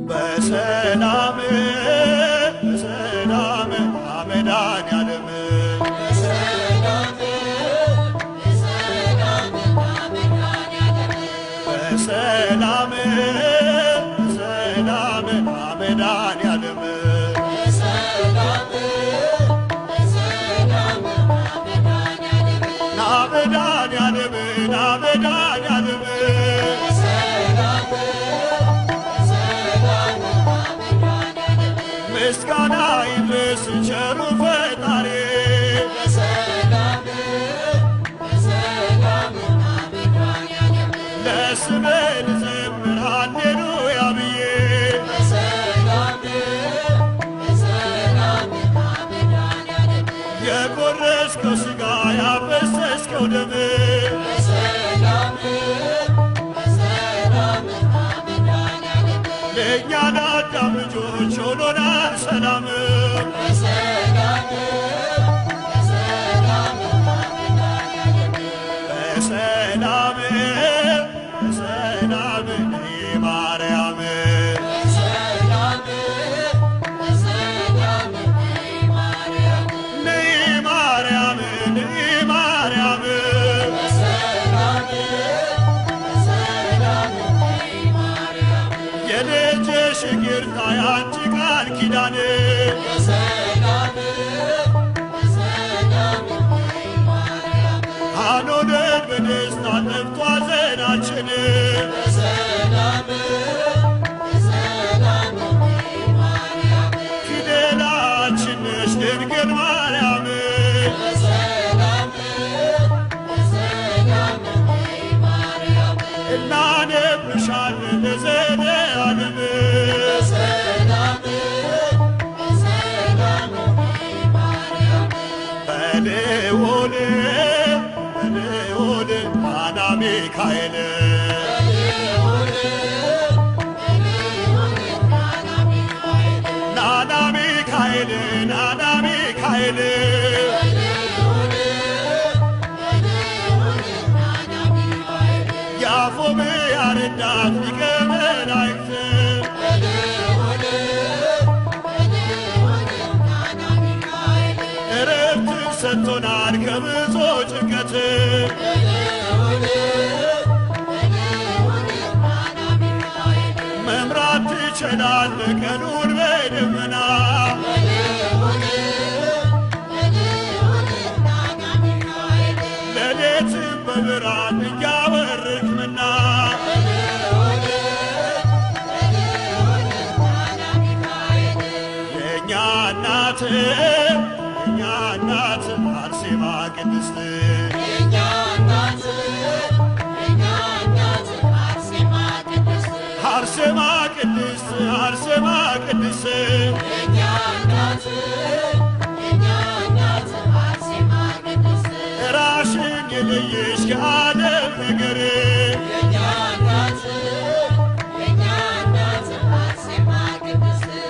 በሰላም አመዳንያለም በሰላም አመዳንያለም ናመዳንያለም ናመዳንያለም ምስጋና ይድረስ ቸሩ ፈጣሪ ለስምህ ልዘምር ሃሌሉያ ብዬ የቆረስከው ሥጋ ያፈሰስከው ደም ለእኛ ለአዳም ልጆች ሆኖናል ሰላም በሰላም ነይ ማርያም ነይ ማርያም ነይ ማርያም የልጅሽ ይቅርታ ያንቺ ቃል ኪዳን አኖነን በደስታ ጠፍቶ ሐዘናችን ፊደላችን ነሽ ድንግል ማርያም እናነብሻለን ለዘለዓለም በልዑል ናና ሚካኤል ናና ሚካኤል ናና ሚካኤል የአፎምያ ረዳት ሊቀ መላእክት ዕረፍትን ሰጥቶናል ከብዙ ጭንቀት መምራት ትችላለህ ቀኑን በደመና ሌሊትም በብርሃን እያበረክምና የእኛ እናት አርሴማ ቅድስት አርሴማ ቅድስት አርሴማ ቅድስት ራሽን የለየሽ ከዓለም ነገር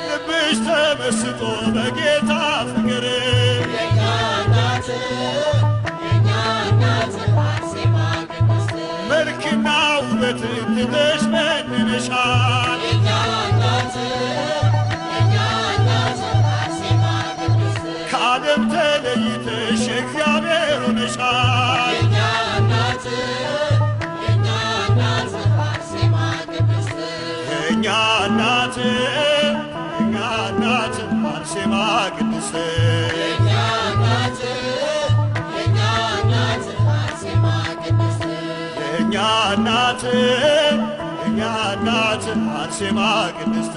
ልብሽ ተመስጦ በጌታ ፍቅር መልክና ውበትን ትተሽ መንነሻል ከዓለም ተለይተሽ እግዚአብሔር ሆነሻል የእኛ እናት አርሴማ ቅድስት የእኛ እናት አርሴማ ቅድስት